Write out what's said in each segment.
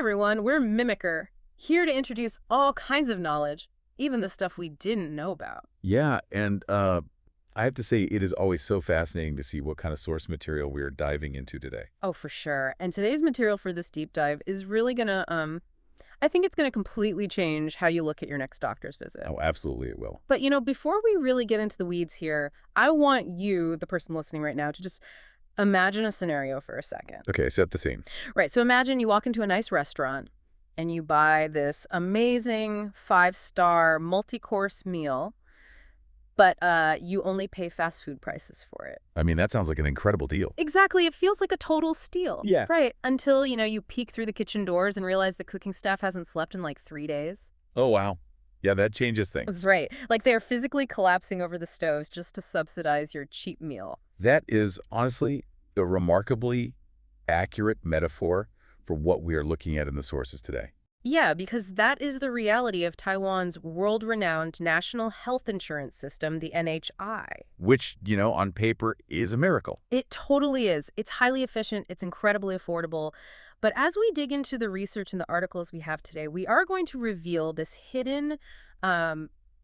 everyone, we're Mimicker, here to introduce all kinds of knowledge, even the stuff we didn't know about. Yeah, and I have to say it is always so fascinating to see what kind of source material we're diving into today. Oh, for sure. And today's material for this deep dive is really gonna, I think it's gonna completely change how you look at your next doctor's visit. Oh, absolutely it will. But, before we really get into the weeds here, I want you, the person listening right now, to just imagine a scenario for a second. Okay, set the scene. Right, so imagine you walk into a nice restaurant and you buy this amazing 5-star multi-course meal, but you only pay fast food prices for it. I mean, that sounds like an incredible deal. Exactly. It feels like a total steal. Yeah. Right, until, you peek through the kitchen doors and realize the cooking staff hasn't slept in like 3 days. Oh, wow. Yeah, that changes things. That's right. Like they're physically collapsing over the stoves just to subsidize your cheap meal. That is honestly a remarkably accurate metaphor for what we are looking at in the sources today. Yeah, because that is the reality of Taiwan's world-renowned national health insurance system, the NHI. Which, on paper is a miracle. It totally is. It's highly efficient. It's incredibly affordable. But as we dig into the research and the articles we have today, we are going to reveal this hidden,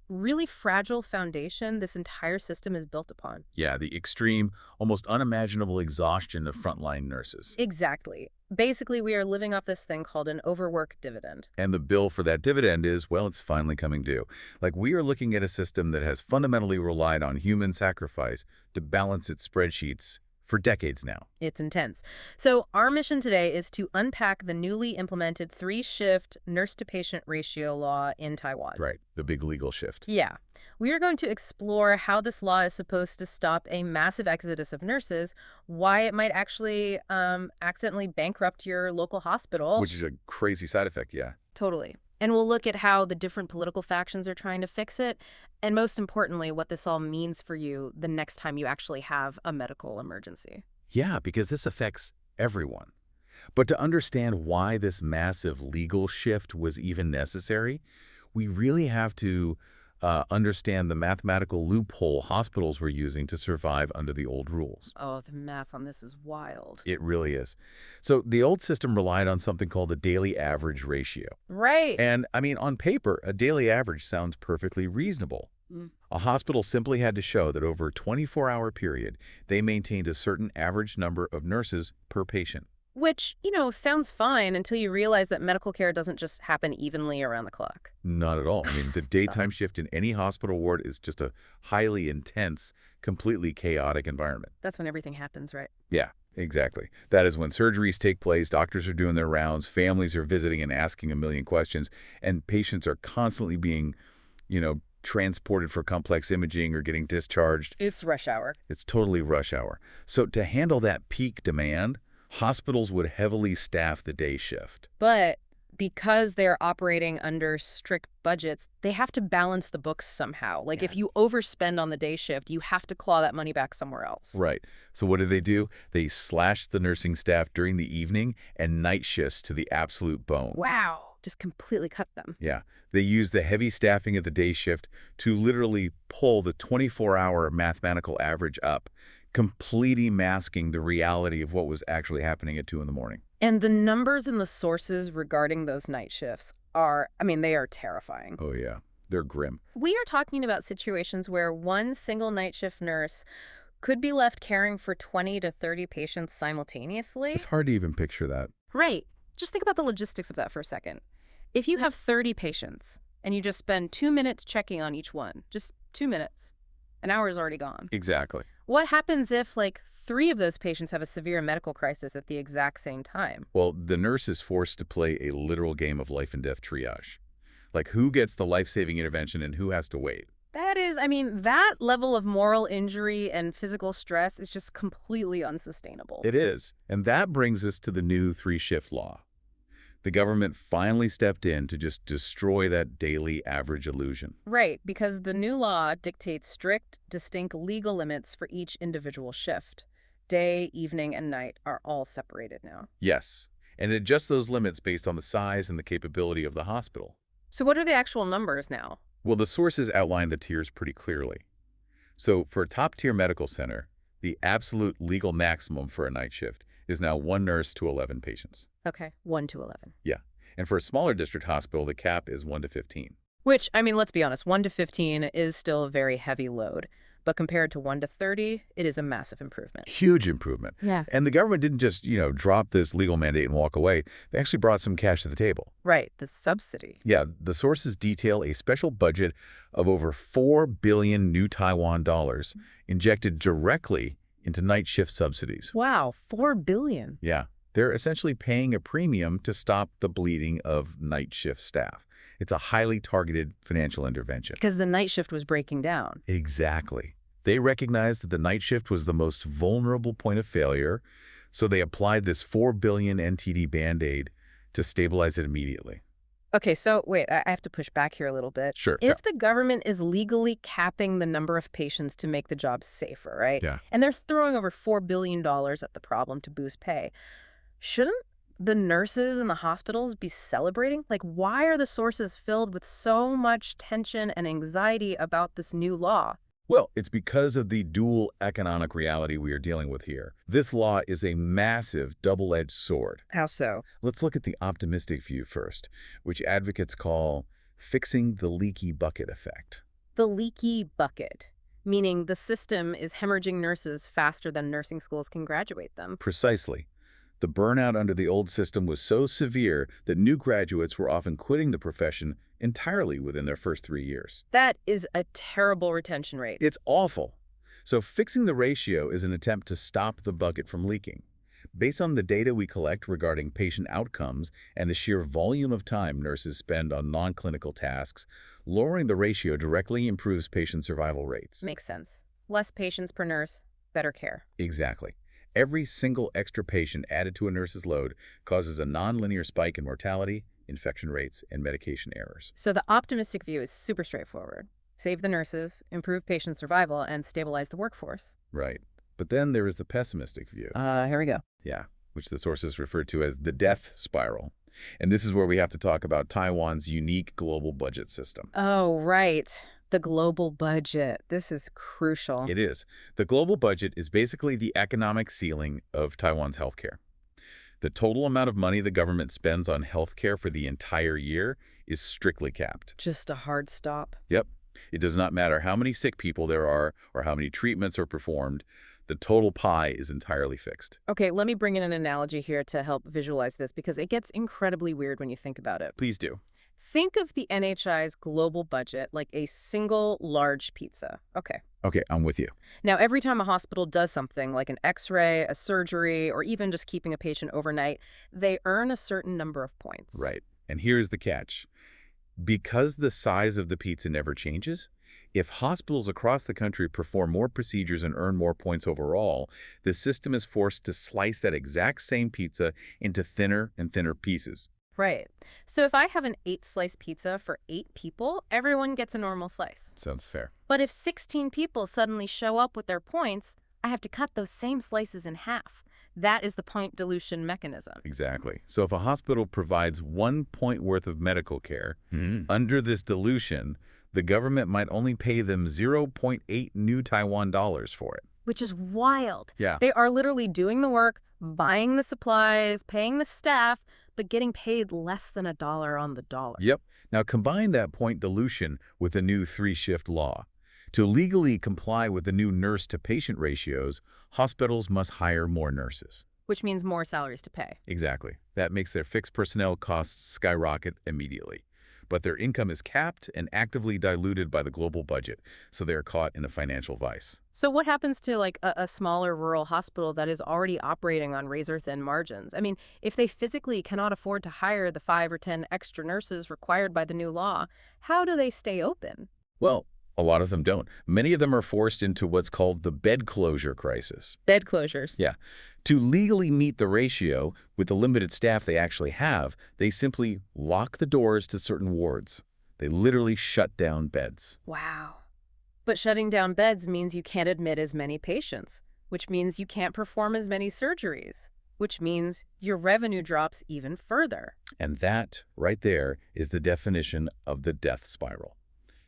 really fragile foundation this entire system is built upon. Yeah, the extreme, almost unimaginable exhaustion of frontline nurses. Exactly. Basically, we are living off this thing called an overwork dividend. And the bill for that dividend is, well, it's finally coming due. Like, we are looking at a system that has fundamentally relied on human sacrifice to balance its spreadsheets for decades now. It's intense. So our mission today is to unpack the newly implemented 3-shift nurse-to-patient ratio law in Taiwan. Right, the big legal shift. Yeah. We are going to explore how this law is supposed to stop a massive exodus of nurses, why it might actually accidentally bankrupt your local hospital. Which is a crazy side effect, yeah. Totally. And we'll look at how the different political factions are trying to fix it, and most importantly, what this all means for you the next time you actually have a medical emergency. Yeah, because this affects everyone. But to understand why this massive legal shift was even necessary, we really have to understand the mathematical loophole hospitals were using to survive under the old rules. Oh, the math on this is wild. It really is. So the old system relied on something called the daily average ratio. Right. And, I mean, on paper, a daily average sounds perfectly reasonable. A hospital simply had to show that over a 24-hour period, they maintained a certain average number of nurses per patient. Which, sounds fine until you realize that medical care doesn't just happen evenly around the clock. Not at all. I mean, the daytime shift in any hospital ward is just a highly intense, completely chaotic environment. That's when everything happens, right? Yeah, exactly. That is when surgeries take place, doctors are doing their rounds, families are visiting and asking a million questions, and patients are constantly being, transported for complex imaging or getting discharged. It's rush hour. It's totally rush hour. So to handle that peak demand, hospitals would heavily staff the day shift. But because they're operating under strict budgets, they have to balance the books somehow. Like if you overspend on the day shift, you have to claw that money back somewhere else. Right. So what do? They slash the nursing staff during the evening and night shifts to the absolute bone. Wow. Just completely cut them. Yeah. They use the heavy staffing of the day shift to literally pull the 24-hour mathematical average up, completely masking the reality of what was actually happening at 2 in the morning. And the numbers in the sources regarding those night shifts are, they are terrifying. Oh, yeah. They're grim. We are talking about situations where one single night shift nurse could be left caring for 20 to 30 patients simultaneously. It's hard to even picture that. Right. Just think about the logistics of that for a second. If you have 30 patients and you just spend 2 minutes checking on each one, just 2 minutes, an hour is already gone. Exactly. What happens if, 3 of those patients have a severe medical crisis at the exact same time? Well, the nurse is forced to play a literal game of life and death triage. Like, who gets the life-saving intervention and who has to wait? That is, that level of moral injury and physical stress is just completely unsustainable. It is. And that brings us to the new 3-shift law. The government finally stepped in to just destroy that daily average illusion. Right, because the new law dictates strict, distinct legal limits for each individual shift. Day, evening, and night are all separated now. Yes, and it adjusts those limits based on the size and the capability of the hospital. So what are the actual numbers now? Well, the sources outline the tiers pretty clearly. So for a top-tier medical center, the absolute legal maximum for a night shift is now 1 nurse to 11 patients. Okay, 1 to 11. Yeah. And for a smaller district hospital, the cap is 1 to 15. Which, I mean, let's be honest, 1 to 15 is still a very heavy load. But compared to 1 to 30, it is a massive improvement. Huge improvement. Yeah. And the government didn't just, drop this legal mandate and walk away. They actually brought some cash to the table. Right, the subsidy. Yeah, the sources detail a special budget of over 4 billion new Taiwan dollars injected directly into night shift subsidies. Wow, 4 billion. Yeah, they're essentially paying a premium to stop the bleeding of night shift staff. It's a highly targeted financial intervention. Because the night shift was breaking down. Exactly. They recognized that the night shift was the most vulnerable point of failure, so they applied this 4 billion NTD Band-Aid to stabilize it immediately. Okay, so wait, I have to push back here a little bit. Sure. If the government is legally capping the number of patients to make the job safer, right? Yeah. And they're throwing over $4 billion at the problem to boost pay, shouldn't the nurses in the hospitals be celebrating? Like, why are the sources filled with so much tension and anxiety about this new law? Well, it's because of the dual economic reality we are dealing with here. This law is a massive double-edged sword. How so? Let's look at the optimistic view first, which advocates call fixing the leaky bucket effect. The leaky bucket, meaning the system is hemorrhaging nurses faster than nursing schools can graduate them. Precisely. The burnout under the old system was so severe that new graduates were often quitting the profession entirely within their first 3 years. That is a terrible retention rate. It's awful. So fixing the ratio is an attempt to stop the bucket from leaking. Based on the data we collect regarding patient outcomes and the sheer volume of time nurses spend on non-clinical tasks, lowering the ratio directly improves patient survival rates. Makes sense. Less patients per nurse, better care. Exactly. Every single extra patient added to a nurse's load causes a nonlinear spike in mortality, infection rates, and medication errors. So the optimistic view is super straightforward. Save the nurses, improve patient survival, and stabilize the workforce. Right. But then there is the pessimistic view. Here we go. Yeah, which the sources refer to as the death spiral. And this is where we have to talk about Taiwan's unique global budget system. Oh, right. The global budget. This is crucial. It is. The global budget is basically the economic ceiling of Taiwan's healthcare. The total amount of money the government spends on healthcare for the entire year is strictly capped. Just a hard stop. Yep. It does not matter how many sick people there are or how many treatments are performed. The total pie is entirely fixed. Okay, let me bring in an analogy here to help visualize this because it gets incredibly weird when you think about it. Please do. Think of the NHI's global budget like a single large pizza. Okay. Okay, I'm with you. Now, every time a hospital does something like an x-ray, a surgery, or even just keeping a patient overnight, they earn a certain number of points. Right. And here's the catch. Because the size of the pizza never changes, if hospitals across the country perform more procedures and earn more points overall, the system is forced to slice that exact same pizza into thinner and thinner pieces. Right. So if I have an 8-slice pizza for 8 people, everyone gets a normal slice. Sounds fair. But if 16 people suddenly show up with their points, I have to cut those same slices in half. That is the point dilution mechanism. Exactly. So if a hospital provides 1 point worth of medical care, under this dilution, the government might only pay them 0.8 new Taiwan dollars for it. Which is wild. Yeah. They are literally doing the work, buying the supplies, paying the staff, but getting paid less than $1 on the dollar. Yep. Now combine that point dilution with the new 3-shift law. To legally comply with the new nurse-to-patient ratios, hospitals must hire more nurses. Which means more salaries to pay. Exactly. That makes their fixed personnel costs skyrocket immediately. But their income is capped and actively diluted by the global budget, so they are caught in a financial vice. So what happens to like a smaller rural hospital that is already operating on razor-thin margins? I mean, if they physically cannot afford to hire the 5 or 10 extra nurses required by the new law, how do they stay open? Well, a lot of them don't. Many of them are forced into what's called the bed closure crisis. Bed closures. Yeah. To legally meet the ratio with the limited staff they actually have, they simply lock the doors to certain wards. They literally shut down beds. Wow. But shutting down beds means you can't admit as many patients, which means you can't perform as many surgeries, which means your revenue drops even further. And that, right there, is the definition of the death spiral.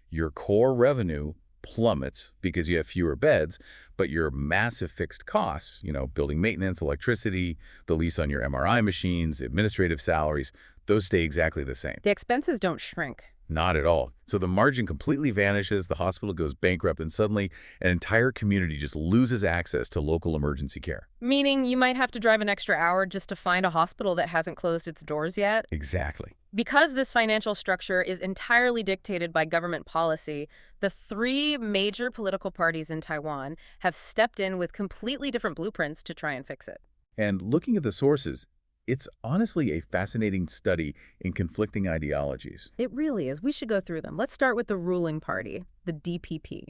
Your core revenue plummets because you have fewer beds, but your massive fixed costs, building maintenance, electricity, the lease on your MRI machines, administrative salaries, Those stay exactly the same. The expenses don't shrink. Not at all. So the margin completely vanishes, the hospital goes bankrupt, and suddenly an entire community just loses access to local emergency care. Meaning you might have to drive an extra hour just to find a hospital that hasn't closed its doors yet. Exactly. Because this financial structure is entirely dictated by government policy, the three major political parties in Taiwan have stepped in with completely different blueprints to try and fix it. And looking at the sources, it's honestly a fascinating study in conflicting ideologies. It really is. We should go through them. Let's start with the ruling party, the DPP.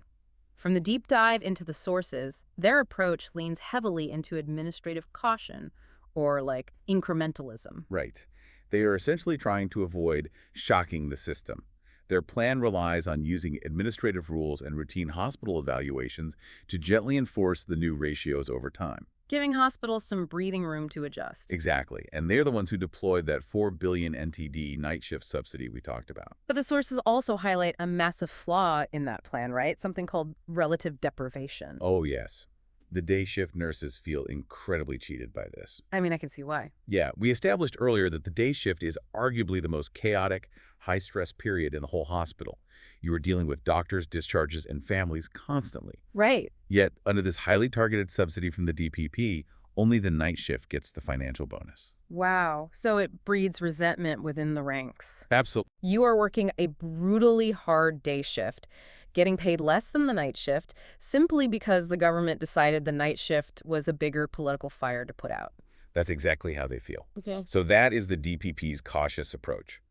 From the deep dive into the sources, their approach leans heavily into administrative caution, or like incrementalism. Right. They are essentially trying to avoid shocking the system. Their plan relies on using administrative rules and routine hospital evaluations to gently enforce the new ratios over time. Giving hospitals some breathing room to adjust. Exactly. And they're the ones who deployed that 4 billion NTD night shift subsidy we talked about. But the sources also highlight a massive flaw in that plan, right? Something called relative deprivation. Oh, yes. The day shift nurses feel incredibly cheated by this. I mean, I can see why. Yeah, we established earlier that the day shift is arguably the most chaotic, high-stress period in the whole hospital. You are dealing with doctors, discharges, and families constantly. Right. Yet, under this highly targeted subsidy from the DPP, only the night shift gets the financial bonus. Wow. So it breeds resentment within the ranks. Absolutely. You are working a brutally hard day shift, getting paid less than the night shift, simply because the government decided the night shift was a bigger political fire to put out. That's exactly how they feel. Okay. So that is the DPP's cautious approach.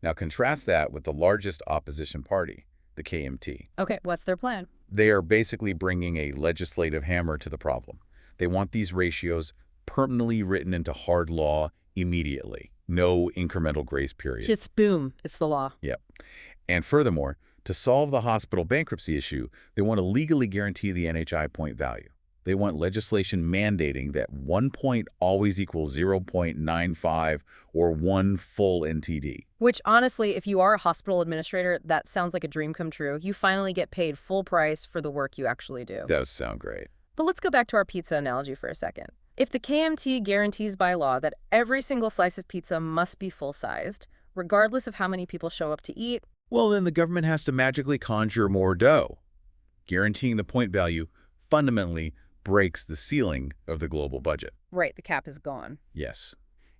Now contrast that with the largest opposition party, the KMT. Okay, what's their plan? They are basically bringing a legislative hammer to the problem. They want these ratios permanently written into hard law immediately. No incremental grace period. Just boom, it's the law. Yep. And furthermore, to solve the hospital bankruptcy issue, they want to legally guarantee the NHI point value. They want legislation mandating that 1 point always equals 0.95 or 1 full NTD. Which, honestly, if you are a hospital administrator, that sounds like a dream come true. You finally get paid full price for the work you actually do. Does sound great. But let's go back to our pizza analogy for a second. If the KMT guarantees by law that every single slice of pizza must be full-sized, regardless of how many people show up to eat, Well, then the government has to magically conjure more dough. Guaranteeing the point value fundamentally breaks the ceiling of the global budget. right, the cap is gone. Yes.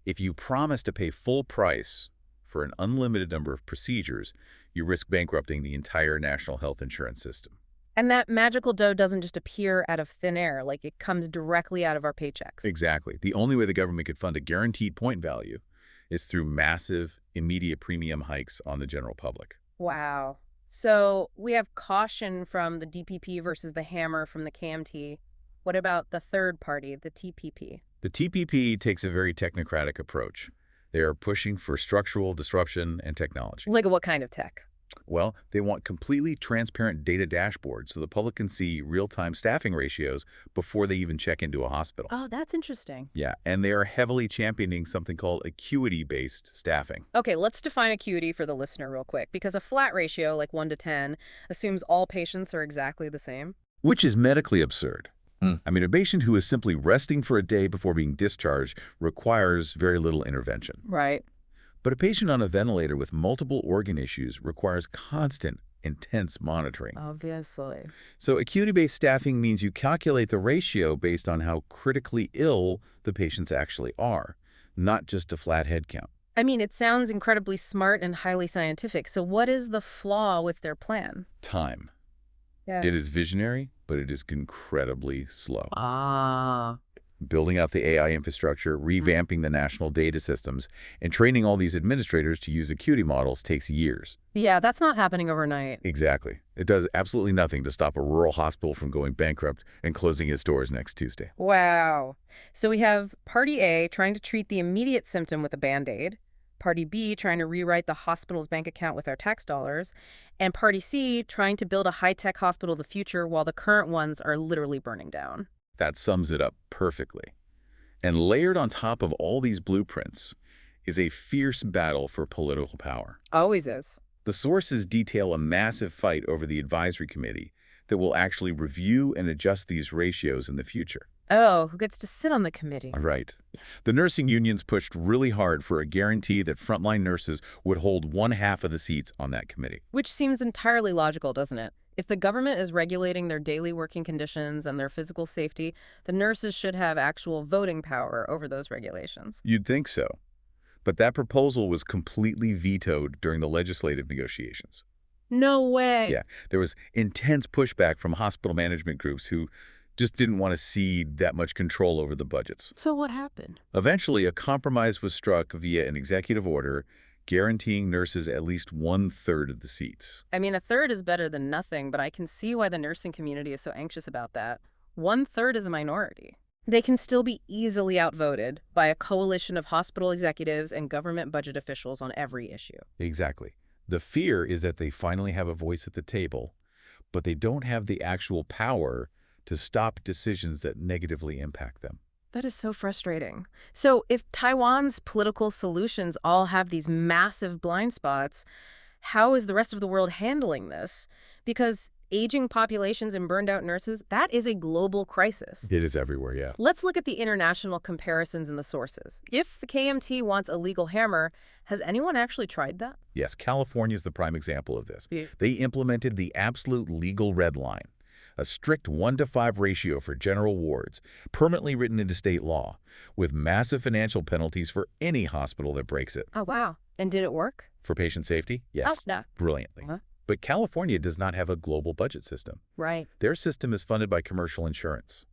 If you promise to pay full price for an unlimited number of procedures, you risk bankrupting the entire national health insurance system. And that magical dough doesn't just appear out of thin air, like it comes directly out of our paychecks. Exactly. The only way the government could fund a guaranteed point value is through massive, immediate premium hikes on the general public. Wow. So we have caution from the DPP versus the hammer from the KMT. What about the third party, the TPP? The TPP takes a very technocratic approach. They are pushing for structural disruption and technology. Like what kind of tech? Well, they want completely transparent data dashboards so the public can see real-time staffing ratios before they even check into a hospital. Oh, that's interesting. Yeah, and they are heavily championing something called acuity-based staffing. Okay, let's define acuity for the listener real quick, because a flat ratio, like 1 to 10, assumes all patients are exactly the same. Which is medically absurd. I mean, a patient who is simply resting for a day before being discharged requires very little intervention. Right. But a patient on a ventilator with multiple organ issues requires constant, intense monitoring. Obviously. So acuity-based staffing means you calculate the ratio based on how critically ill the patients actually are, not just a flat head count. I mean, it sounds incredibly smart and highly scientific. So what is the flaw with their plan? Time. Yeah. It is visionary, but it is incredibly slow. Ah. Building out the AI infrastructure, revamping the national data systems, and training all these administrators to use acuity models takes years. Yeah, that's not happening overnight. Exactly. It does absolutely nothing to stop a rural hospital from going bankrupt and closing its doors next Tuesday. Wow. So we have Party A trying to treat the immediate symptom with a Band-Aid, Party B trying to rewrite the hospital's bank account with our tax dollars, and Party C trying to build a high-tech hospital of the future while the current ones are literally burning down. That sums it up perfectly. And layered on top of all these blueprints is a fierce battle for political power. Always is. The sources detail a massive fight over the advisory committee that will actually review and adjust these ratios in the future. Oh, who gets to sit on the committee? Right. The nursing unions pushed really hard for a guarantee that frontline nurses would hold one half of the seats on that committee. Which seems entirely logical, doesn't it? If the government is regulating their daily working conditions and their physical safety, the nurses should have actual voting power over those regulations. You'd think so. But that proposal was completely vetoed during the legislative negotiations. No way. Yeah, there was intense pushback from hospital management groups who just didn't want to cede that much control over the budgets. So what happened? Eventually, a compromise was struck via an executive order guaranteeing nurses at least one-third of the seats. I mean, a third is better than nothing, but I can see why the nursing community is so anxious about that. One-third is a minority. They can still be easily outvoted by a coalition of hospital executives and government budget officials on every issue. Exactly. The fear is that they finally have a voice at the table, but they don't have the actual power to stop decisions that negatively impact them. That is so frustrating. So if Taiwan's political solutions all have these massive blind spots, how is the rest of the world handling this? Because aging populations and burned out nurses, that is a global crisis. It is everywhere, yeah. Let's look at the international comparisons in the sources. If the KMT wants a legal hammer, has anyone actually tried that? Yes, California is the prime example of this. Yeah. They implemented the absolute legal red line, a strict 1-to-5 ratio for general wards, permanently written into state law, with massive financial penalties for any hospital that breaks it. Oh, wow. And did it work? For patient safety? Yes, Oh, no. brilliantly. Huh? But California does not have a global budget system. Right. Their system is funded by commercial insurance.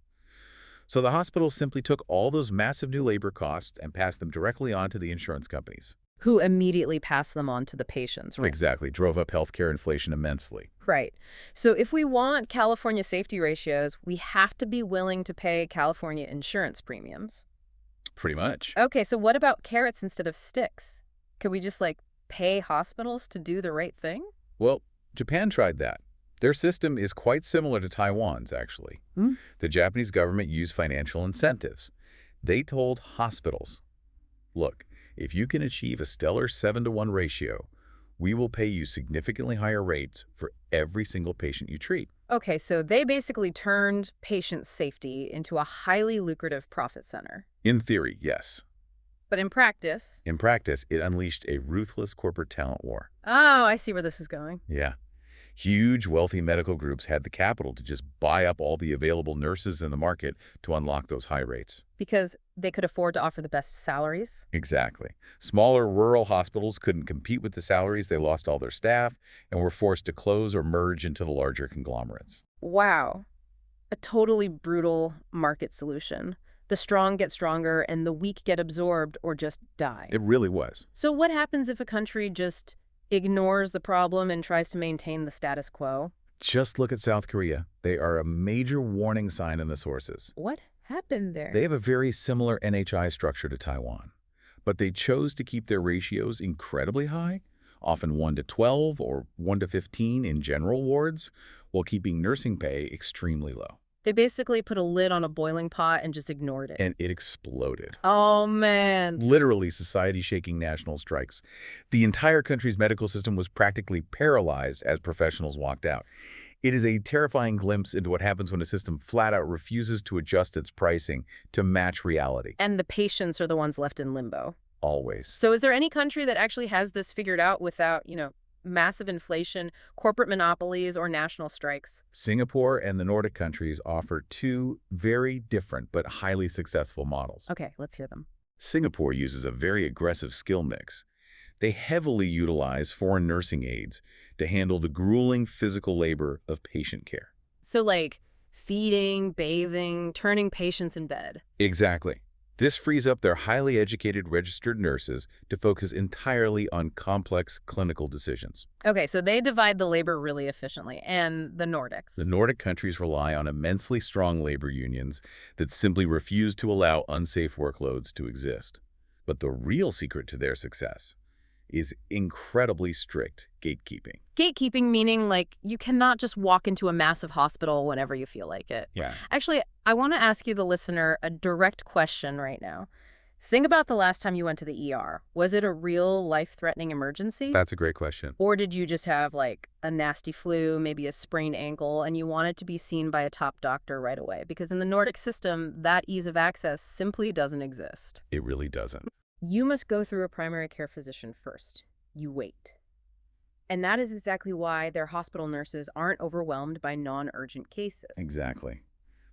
So the hospitals simply took all those massive new labor costs and passed them directly on to the insurance companies. Who immediately pass them on to the patients, right? Exactly. Drove up healthcare inflation immensely. Right. So if we want California safety ratios, we have to be willing to pay California insurance premiums. Pretty much. Okay, so what about carrots instead of sticks? Could we just, pay hospitals to do the right thing? Well, Japan tried that. Their system is quite similar to Taiwan's, actually. Hmm? The Japanese government used financial incentives. They told hospitals, look, if you can achieve a stellar 7-to-1 ratio, we will pay you significantly higher rates for every single patient you treat. Okay, so they basically turned patient safety into a highly lucrative profit center. In theory, yes. But in practice... In practice, it unleashed a ruthless corporate talent war. Oh, I see where this is going. Yeah. Huge, wealthy medical groups had the capital to just buy up all the available nurses in the market to unlock those high rates. Because they could afford to offer the best salaries? Exactly. Smaller rural hospitals couldn't compete with the salaries. They lost all their staff and were forced to close or merge into the larger conglomerates. Wow. A totally brutal market solution. The strong get stronger and the weak get absorbed or just die. It really was. So what happens if a country just ignores the problem and tries to maintain the status quo? Just look at South Korea. They are a major warning sign in the sources. What happened there? They have a very similar NHI structure to Taiwan, but they chose to keep their ratios incredibly high, often 1-to-12 or 1-to-15 in general wards, while keeping nursing pay extremely low. They basically put a lid on a boiling pot and just ignored it. And it exploded. Oh, man. Literally society-shaking national strikes. The entire country's medical system was practically paralyzed as professionals walked out. It is a terrifying glimpse into what happens when a system flat-out refuses to adjust its pricing to match reality. And the patients are the ones left in limbo. Always. So is there any country that actually has this figured out without, massive inflation, corporate monopolies, or national strikes? Singapore and the Nordic countries offer two very different but highly successful models. Okay, let's hear them. Singapore uses a very aggressive skill mix. They heavily utilize foreign nursing aides to handle the grueling physical labor of patient care. So feeding, bathing, turning patients in bed. Exactly. This frees up their highly educated registered nurses to focus entirely on complex clinical decisions. Okay, so they divide the labor really efficiently. And the Nordics? The Nordic countries rely on immensely strong labor unions that simply refuse to allow unsafe workloads to exist. But the real secret to their success is incredibly strict gatekeeping. Gatekeeping meaning, you cannot just walk into a massive hospital whenever you feel like it. Yeah. Actually, I want to ask you, the listener, a direct question right now. Think about the last time you went to the ER. Was it a real life-threatening emergency? That's a great question. Or did you just have, like, a nasty flu, maybe a sprained ankle, and you wanted to be seen by a top doctor right away? Because in the Nordic system, that ease of access simply doesn't exist. It really doesn't. You must go through a primary care physician first. You wait. And that is exactly why their hospital nurses aren't overwhelmed by non-urgent cases. Exactly.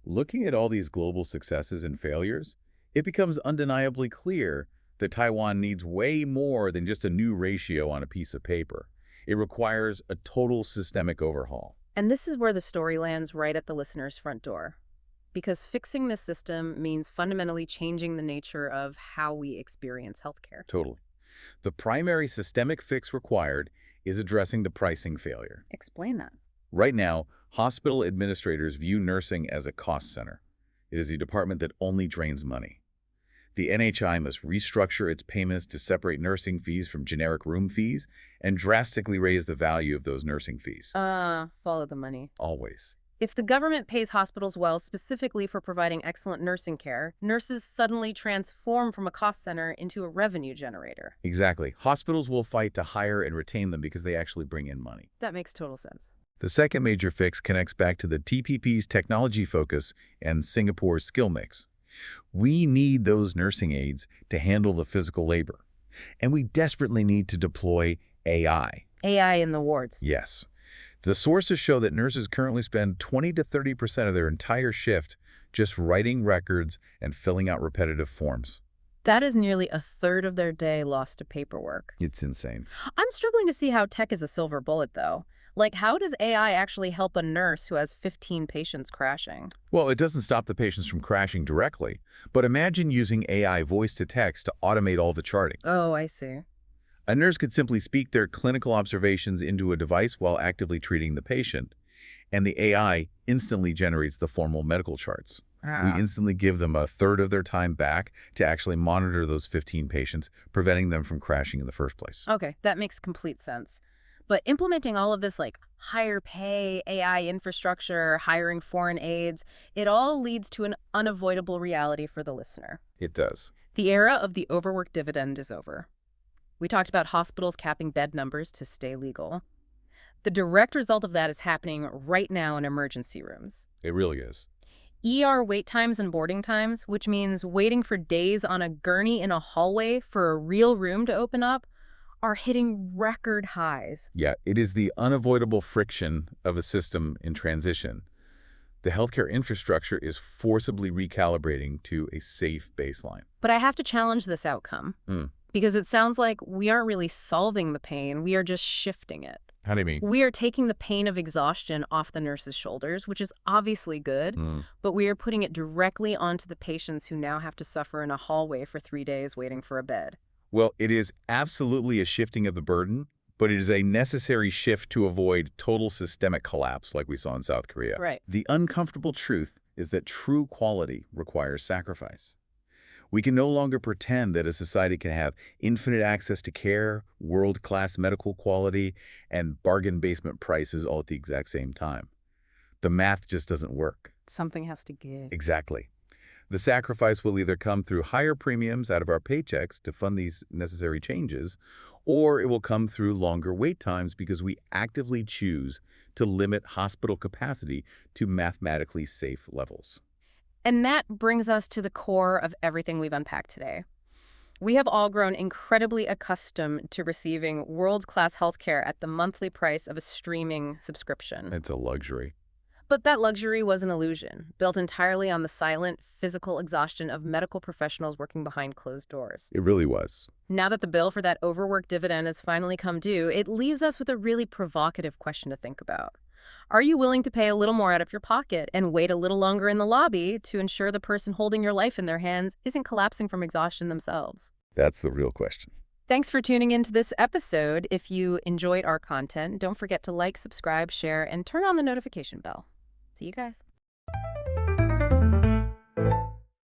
Looking at all these global successes and failures, it becomes undeniably clear that Taiwan needs way more than just a new ratio on a piece of paper. It requires a total systemic overhaul. And this is where the story lands right at the listener's front door. Because fixing this system means fundamentally changing the nature of how we experience healthcare. Totally. The primary systemic fix required is addressing the pricing failure. Explain that. Right now, hospital administrators view nursing as a cost center. It is a department that only drains money. The NHI must restructure its payments to separate nursing fees from generic room fees and drastically raise the value of those nursing fees. Follow the money. Always. If the government pays hospitals well specifically for providing excellent nursing care, nurses suddenly transform from a cost center into a revenue generator. Exactly. Hospitals will fight to hire and retain them because they actually bring in money. That makes total sense. The second major fix connects back to the TPP's technology focus and Singapore's skill mix. We need those nursing aides to handle the physical labor, and we desperately need to deploy AI. AI in the wards. Yes. The sources show that nurses currently spend 20 to 30% of their entire shift just writing records and filling out repetitive forms. That is nearly a third of their day lost to paperwork. It's insane. I'm struggling to see how tech is a silver bullet, though. Like, how does AI actually help a nurse who has 15 patients crashing? Well, it doesn't stop the patients from crashing directly, but imagine using AI voice-to-text to automate all the charting. Oh, I see. A nurse could simply speak their clinical observations into a device while actively treating the patient, and the AI instantly generates the formal medical charts. We instantly give them a third of their time back to actually monitor those 15 patients, preventing them from crashing in the first place. Okay, that makes complete sense. But implementing all of this, like higher pay, AI infrastructure, hiring foreign aides, it all leads to an unavoidable reality for the listener. It does. The era of the overwork dividend is over. We talked about hospitals capping bed numbers to stay legal. The direct result of that is happening right now in emergency rooms. It really is. ER wait times and boarding times, which means waiting for days on a gurney in a hallway for a real room to open up, are hitting record highs. Yeah, it is the unavoidable friction of a system in transition. The healthcare infrastructure is forcibly recalibrating to a safe baseline. But I have to challenge this outcome. Because it sounds like we aren't really solving the pain, we are just shifting it. How do you mean? We are taking the pain of exhaustion off the nurse's shoulders, which is obviously good, but we are putting it directly onto the patients who now have to suffer in a hallway for 3 days waiting for a bed. Well, it is absolutely a shifting of the burden, but it is a necessary shift to avoid total systemic collapse like we saw in South Korea. Right. The uncomfortable truth is that true quality requires sacrifice. We can no longer pretend that a society can have infinite access to care, world-class medical quality, and bargain basement prices all at the exact same time. The math just doesn't work. Something has to give. Exactly. The sacrifice will either come through higher premiums out of our paychecks to fund these necessary changes, or it will come through longer wait times because we actively choose to limit hospital capacity to mathematically safe levels. And that brings us to the core of everything we've unpacked today. We have all grown incredibly accustomed to receiving world-class healthcare at the monthly price of a streaming subscription. It's a luxury. But that luxury was an illusion, built entirely on the silent, physical exhaustion of medical professionals working behind closed doors. It really was. Now that the bill for that overwork dividend has finally come due, it leaves us with a really provocative question to think about. Are you willing to pay a little more out of your pocket and wait a little longer in the lobby to ensure the person holding your life in their hands isn't collapsing from exhaustion themselves? That's the real question. Thanks for tuning into this episode. If you enjoyed our content, don't forget to like, subscribe, share, and turn on the notification bell. See you guys.